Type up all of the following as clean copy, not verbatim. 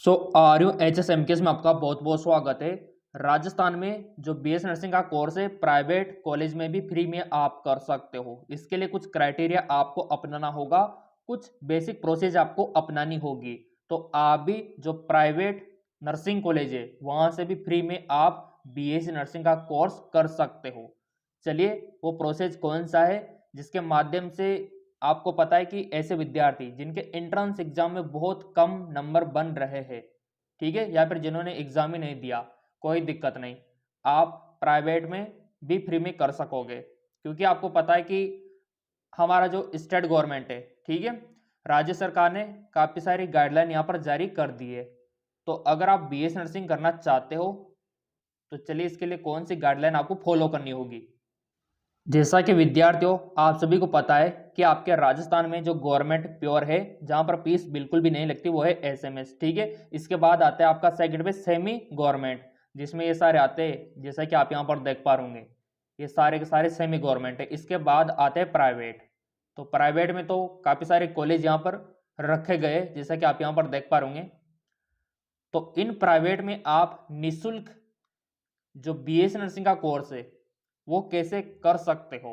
आर्यू HSMKS में आपका बहुत बहुत स्वागत है। राजस्थान में जो BS नर्सिंग का कोर्स है प्राइवेट कॉलेज में भी फ्री में आप कर सकते हो। इसके लिए कुछ क्राइटेरिया आपको अपनाना होगा, कुछ बेसिक प्रोसेस आपको अपनानी होगी। तो आप भी जो प्राइवेट नर्सिंग कॉलेज है वहां से भी फ्री में आप BS नर्सिंग का कोर्स कर सकते हो। चलिए वो प्रोसेस कौन सा है जिसके माध्यम से आपको पता है कि ऐसे विद्यार्थी जिनके एंट्रेंस एग्जाम में बहुत कम नंबर बन रहे हैं, ठीक है, या फिर जिन्होंने एग्जाम ही नहीं दिया, कोई दिक्कत नहीं, आप प्राइवेट में भी फ्री में कर सकोगे। क्योंकि आपको पता है कि हमारा जो स्टेट गवर्नमेंट है, ठीक है, राज्य सरकार ने काफी सारी गाइडलाइन यहाँ पर जारी कर दी है। तो अगर आप BS नर्सिंग करना चाहते हो तो चलिए इसके लिए कौन सी गाइडलाइन आपको फॉलो करनी होगी। जैसा कि विद्यार्थियों आप सभी को पता है कि आपके राजस्थान में जो गवर्नमेंट प्योर है जहां पर फीस बिल्कुल भी नहीं लगती वो है SMS, ठीक है। इसके बाद आता है आपका सेकंड पे सेमी गवर्नमेंट, जिसमें ये सारे आते हैं जैसा कि आप यहां पर देख पा रहे होंगे, ये सारे के सारे सेमी गवर्नमेंट है। इसके बाद आते हैं प्राइवेट। तो प्राइवेट में तो काफी सारे कॉलेज यहाँ पर रखे गए जैसा कि आप यहाँ पर देख पा रहे होंगे। तो इन प्राइवेट में आप निःशुल्क जो BS नर्सिंग का कोर्स है वो कैसे कर सकते हो।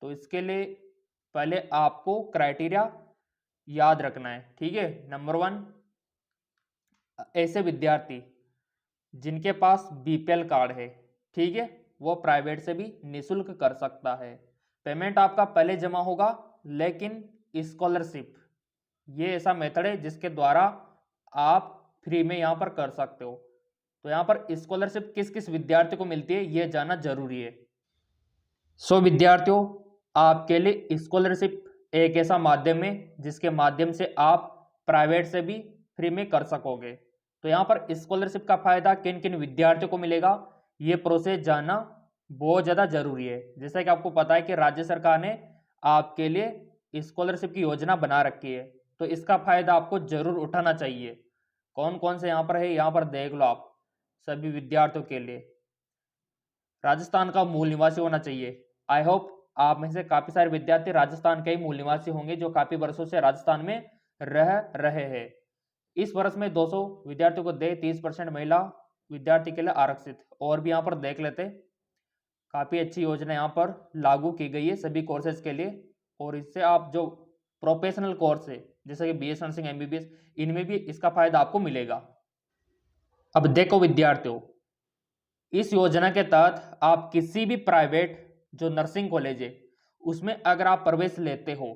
तो इसके लिए पहले आपको क्राइटेरिया याद रखना है, ठीक है। नंबर 1, ऐसे विद्यार्थी जिनके पास BPL कार्ड है, ठीक है, वो प्राइवेट से भी निःशुल्क कर सकता है। पेमेंट आपका पहले जमा होगा, लेकिन स्कॉलरशिप ये ऐसा मेथड है जिसके द्वारा आप फ्री में यहां पर कर सकते हो। तो यहां पर स्कॉलरशिप किस किस विद्यार्थी को मिलती है यह जानना जरूरी है। विद्यार्थियों आपके लिए स्कॉलरशिप एक ऐसा माध्यम है जिसके माध्यम से आप प्राइवेट से भी फ्री में कर सकोगे। तो यहाँ पर स्कॉलरशिप का फायदा किन किन विद्यार्थियों को मिलेगा ये प्रोसेस जानना बहुत ज़्यादा जरूरी है। जैसा कि आपको पता है कि राज्य सरकार ने आपके लिए स्कॉलरशिप की योजना बना रखी है, तो इसका फायदा आपको जरूर उठाना चाहिए। कौन कौन से यहाँ पर है यहाँ पर देख लो आप। सभी विद्यार्थियों के लिए राजस्थान का मूल निवासी होना चाहिए। आई होप आप में से काफी सारे विद्यार्थी राजस्थान के ही मूल निवासी होंगे जो काफी वर्षों से राजस्थान में रह रहे हैं। इस वर्ष में 200 विद्यार्थियों को दे 30% महिला विद्यार्थी के लिए आरक्षित। और भी यहाँ पर देख लेते, काफी अच्छी योजना यहाँ पर लागू की गई है सभी कोर्सेज के लिए। और इससे आप जो प्रोफेशनल कोर्स है जैसे कि BS नर्सिंग, MBBS, इनमें भी इसका फायदा आपको मिलेगा। अब देखो विद्यार्थियों, इस योजना के तहत आप किसी भी प्राइवेट जो नर्सिंग कॉलेज है उसमें अगर आप प्रवेश लेते हो,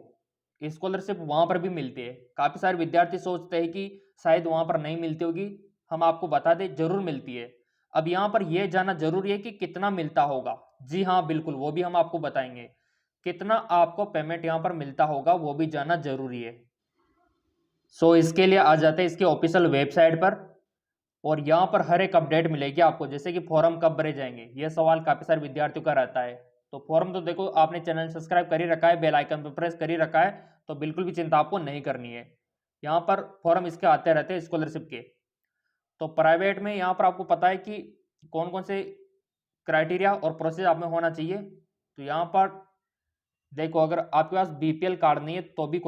स्कॉलरशिप वहां पर भी मिलती है। काफी सारे विद्यार्थी सोचते हैं कि शायद वहां पर नहीं मिलती होगी, हम आपको बता दें जरूर मिलती है। अब यहाँ पर यह जानना जरूरी है कि कितना मिलता होगा। जी हाँ बिल्कुल, वो भी हम आपको बताएंगे कितना आपको पेमेंट यहाँ पर मिलता होगा, वो भी जानना जरूरी है। इसके लिए आ जाते हैं इसके ऑफिशियल वेबसाइट पर, और यहाँ पर हर एक अपडेट मिलेगी आपको। जैसे कि फॉर्म कब भरे जाएंगे, यह सवाल काफी सारे विद्यार्थियों का रहता है। तो फॉर्म तो देखो आपने चैनल सब्सक्राइब कर ही रखा है, बेल आइकन पर प्रेस कर ही रखा है, तो बिल्कुल भी चिंता आपको नहीं करनी है। यहाँ पर फॉर्म इसके आते रहते हैं स्कॉलरशिप के। तो प्राइवेट में यहाँ पर आपको पता है कि कौन कौन से क्राइटेरिया और प्रोसेस आप में होना चाहिए। तो यहाँ पर देखो, अगर आपके पास BPL कार्ड नहीं है तो भी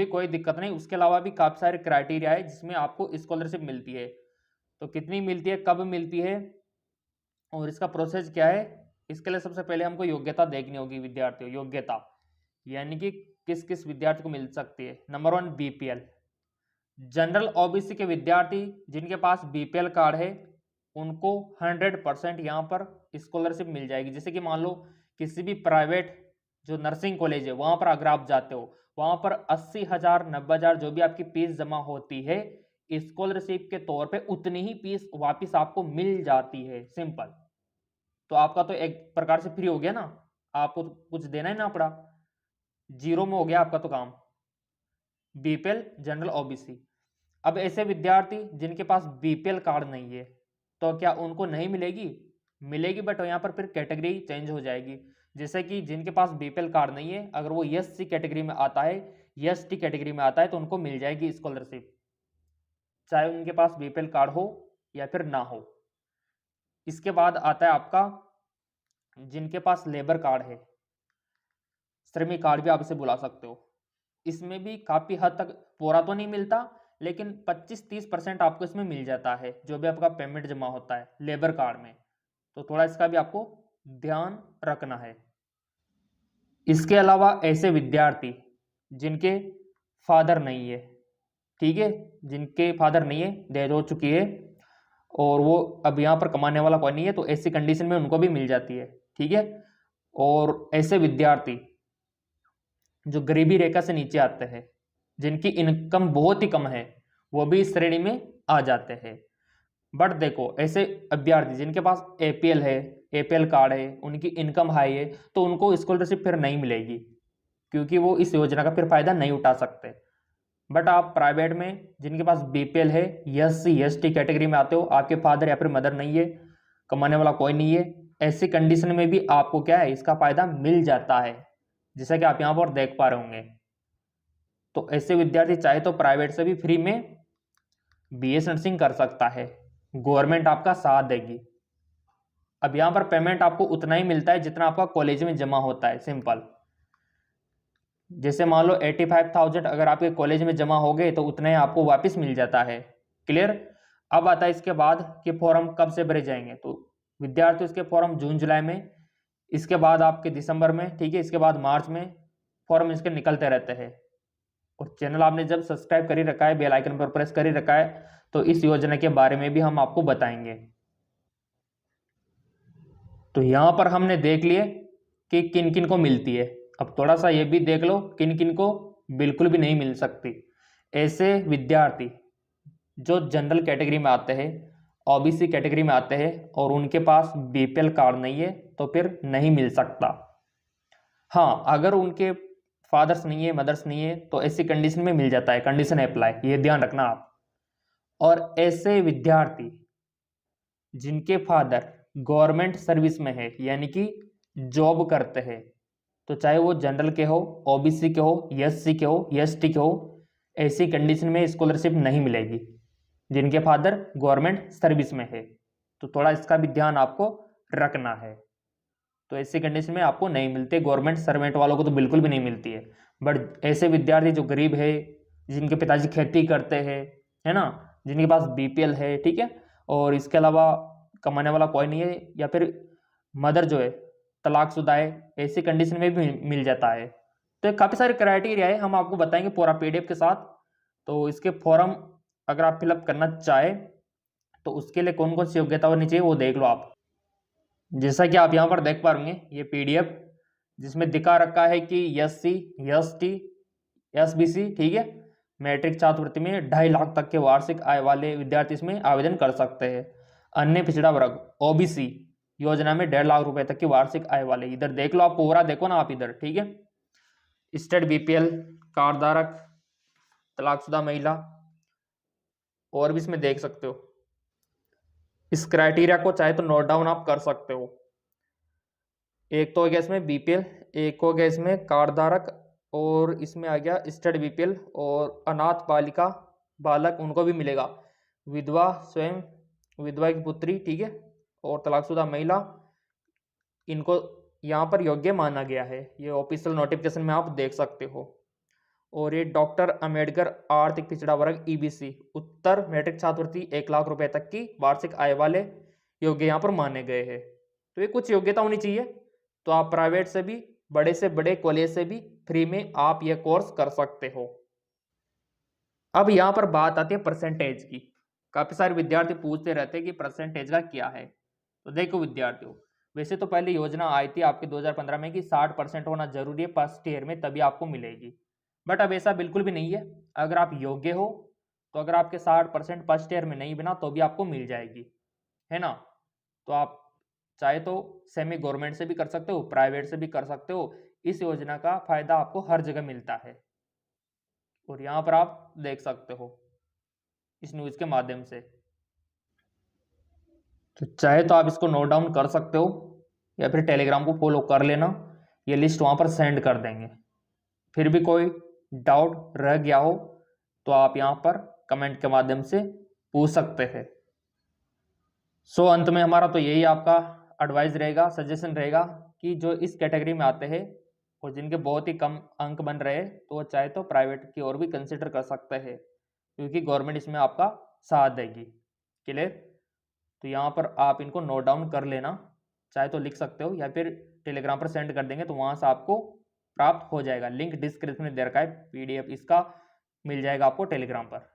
कोई दिक्कत नहीं, उसके अलावा भी काफी सारे क्राइटेरिया है जिसमें आपको स्कॉलरशिप मिलती है। तो कितनी मिलती है, कब मिलती है और इसका प्रोसेस क्या है, इसके लिए सबसे पहले हमको योग्यता देखनी होगी विद्यार्थियों। योग्यता यानी कि किस किस विद्यार्थी को मिल सकती है। नंबर 1 BPL, जनरल OBC के विद्यार्थी जिनके पास BPL कार्ड है उनको 100% यहाँ पर स्कॉलरशिप मिल जाएगी। जैसे कि मान लो किसी भी प्राइवेट जो नर्सिंग कॉलेज है वहां पर अगर आप जाते हो, वहां पर 80,000 90,000 जो भी आपकी फीस जमा होती है, स्कॉलरशिप के तौर पे उतनी ही फीस वापस आपको मिल जाती है। सिंपल। तो आपका तो एक प्रकार से फ्री हो गया ना, आपको तो कुछ देना ही ना पड़ा, जीरो में हो गया आपका तो काम। BPL, general OBC। अब ऐसे विद्यार्थी जिनके पास BPL कार्ड नहीं है तो क्या उनको नहीं मिलेगी? मिलेगी, बट यहाँ पर फिर कैटेगरी चेंज हो जाएगी। जैसे कि जिनके पास BPL कार्ड नहीं है, अगर वो SC कैटेगरी में आता है, ST कैटेगरी में आता है, तो उनको मिल जाएगी स्कॉलरशिप, चाहे उनके पास BPL कार्ड हो या फिर ना हो। इसके बाद आता है आपका जिनके पास लेबर कार्ड है, श्रमिक कार्ड भी आप इसे बुला सकते हो। इसमें भी काफी हद तक पूरा तो नहीं मिलता, लेकिन 25-30% आपको इसमें मिल जाता है जो भी आपका पेमेंट जमा होता है लेबर कार्ड में। तो थोड़ा इसका भी आपको ध्यान रखना है। इसके अलावा ऐसे विद्यार्थी जिनके फादर नहीं है, ठीक है, जिनके फादर नहीं है, डेथ हो चुकी है और वो अब यहाँ पर कमाने वाला कोई नहीं है, तो ऐसी कंडीशन में उनको भी मिल जाती है, ठीक है। और ऐसे विद्यार्थी जो गरीबी रेखा से नीचे आते हैं, जिनकी इनकम बहुत ही कम है, वो भी इस श्रेणी में आ जाते हैं। बट देखो, ऐसे अभ्यर्थी जिनके पास एपीएल है, एपीएल कार्ड है, उनकी इनकम हाई है, तो उनको स्कॉलरशिप फिर नहीं मिलेगी, क्योंकि वो इस योजना का फिर फायदा नहीं उठा सकते। बट आप प्राइवेट में जिनके पास बीपीएल है, एससी एसटी कैटेगरी में आते हो, आपके फादर या फिर मदर नहीं है, कमाने वाला कोई नहीं है, ऐसी कंडीशन में भी आपको क्या है, इसका फायदा मिल जाता है, जैसा कि आप यहाँ पर देख पा रहे होंगे। तो ऐसे विद्यार्थी चाहे तो प्राइवेट से भी फ्री में बीएस नर्सिंग कर सकता है, गवर्नमेंट आपका साथ देगी। अब यहाँ पर पेमेंट आपको उतना ही मिलता है जितना आपका कॉलेज में जमा होता है, सिंपल। जैसे मान लो 85,000 अगर आपके कॉलेज में जमा हो गए तो उतना ही आपको वापस मिल जाता है। क्लियर। अब आता है इसके बाद कि फॉर्म कब से भरे जाएंगे। तो विद्यार्थी इसके फॉर्म जून जुलाई में, इसके बाद आपके दिसंबर में, ठीक है, इसके बाद मार्च में फॉर्म इसके निकलते रहते हैं। और चैनल आपने जब सब्सक्राइब कर ही रखा है, बेल आइकन पर प्रेस कर ही रखा है, तो इस योजना के बारे में भी हम आपको बताएंगे। तो यहाँ पर हमने देख लिए कि किन किन को मिलती है। अब थोड़ा सा ये भी देख लो किन किन को बिल्कुल भी नहीं मिल सकती। ऐसे विद्यार्थी जो जनरल कैटेगरी में आते हैं, ओबीसी कैटेगरी में आते हैं और उनके पास बीपीएल कार्ड नहीं है, तो फिर नहीं मिल सकता। हाँ, अगर उनके फादर्स नहीं है, मदर्स नहीं है, तो ऐसी कंडीशन में मिल जाता है, कंडीशन अप्लाई, ये ध्यान रखना आप। और ऐसे विद्यार्थी जिनके फादर गवर्नमेंट सर्विस में है, यानी कि जॉब करते हैं, तो चाहे वो जनरल के हो, ओबीसी के हो, एससी के हो, एसटी के हो, ऐसी कंडीशन में स्कॉलरशिप नहीं मिलेगी जिनके फादर गवर्नमेंट सर्विस में है। तो थोड़ा इसका भी ध्यान आपको रखना है। तो ऐसी कंडीशन में आपको नहीं मिलते, गवर्नमेंट सर्वेंट वालों को तो बिल्कुल भी नहीं मिलती है। बट ऐसे विद्यार्थी जो गरीब है, जिनके पिताजी खेती करते हैं, है ना, जिनके पास बीपीएल है, ठीक है, और इसके अलावा कमाने वाला कोई नहीं है, या फिर मदर जो है तलाकशुदा है, ऐसी कंडीशन में भी मिल जाता है। तो काफ़ी सारे क्राइटेरिया है, हम आपको बताएंगे पूरा पीडीएफ के साथ। तो इसके फॉर्म अगर आप फिलअप करना चाहे तो उसके लिए कौन कौन सी योग्यता होनी चाहिए वो देख लो आप। जैसा कि आप यहाँ पर देख पा रहे ये पीडीएफ जिसमें दिखा रखा है कि एससी, एसटी, एसबीसी, ठीक है, मैट्रिक छात्रवृत्ति में 2.5 लाख तक के वार्षिक आय वाले विद्यार्थी इसमें आवेदन कर सकते हैं। अन्य पिछड़ा वर्ग ओबीसी योजना में 1.5 लाख रुपए तक की वार्षिक आय वाले, इधर देख लो आप, पूरा देखो ना आप इधर, ठीक है। स्टेट बीपीएल कार्ड धारक, तलाकशुदा महिला, और भी इसमें देख सकते हो। इस क्राइटेरिया को चाहे तो नोट डाउन आप कर सकते हो। एक तो हो गया इसमें बीपीएल, एक हो गया इसमें कार्ड धारक, और इसमें आ गया स्टेट बीपीएल, और अनाथ बालिका बालक उनको भी मिलेगा, विधवा स्वयं विधवा की पुत्री, ठीक है, और तलाकशुदा महिला, इनको यहाँ पर योग्य माना गया है। ये ऑफिशियल नोटिफिकेशन में आप देख सकते हो। और ये डॉक्टर अंबेडकर आर्थिक पिछड़ा वर्ग ईबीसी उत्तर मैट्रिक छात्रवृत्ति 1 लाख रुपए तक की वार्षिक आय वाले योग्य यहाँ पर माने गए हैं। तो ये कुछ योग्यता होनी चाहिए। तो आप प्राइवेट से भी, बड़े से बड़े कॉलेज से भी फ्री में आप ये कोर्स कर सकते हो। अब यहाँ पर बात आती है परसेंटेज की। काफी सारे विद्यार्थी पूछते रहते हैं कि परसेंटेज का क्या है। तो देखो विद्यार्थियों, वैसे तो पहले योजना आई थी आपके 2015 में कि 60% होना जरूरी है फर्स्ट ईयर में, तभी आपको मिलेगी। बट अब ऐसा बिल्कुल भी नहीं है। अगर आप योग्य हो तो अगर आपके 60% फर्स्ट ईयर में नहीं बना तो भी आपको मिल जाएगी, है ना। तो आप चाहे तो सेमी गवर्नमेंट से भी कर सकते हो, प्राइवेट से भी कर सकते हो। इस योजना का फायदा आपको हर जगह मिलता है, और यहाँ पर आप देख सकते हो इस न्यूज के माध्यम से। तो चाहे तो आप इसको नोट डाउन कर सकते हो, या फिर टेलीग्राम को फॉलो कर लेना, ये लिस्ट वहाँ पर सेंड कर देंगे। फिर भी कोई डाउट रह गया हो तो आप यहाँ पर कमेंट के माध्यम से पूछ सकते हैं। सो अंत में हमारा तो यही आपका एडवाइस रहेगा, सजेशन रहेगा कि जो इस कैटेगरी में आते हैं और जिनके बहुत ही कम अंक बन रहे हैं, तो वो चाहे तो प्राइवेट की ओर भी कंसिडर कर सकते हैं, क्योंकि गवर्नमेंट इसमें आपका साथ देगी। क्लियर? तो यहाँ पर आप इनको नोट डाउन कर लेना, चाहे तो लिख सकते हो या फिर टेलीग्राम पर सेंड कर देंगे तो वहाँ से आपको प्राप्त हो जाएगा। लिंक डिस्क्रिप्शन में दे रखा है, PDF इसका मिल जाएगा आपको टेलीग्राम पर।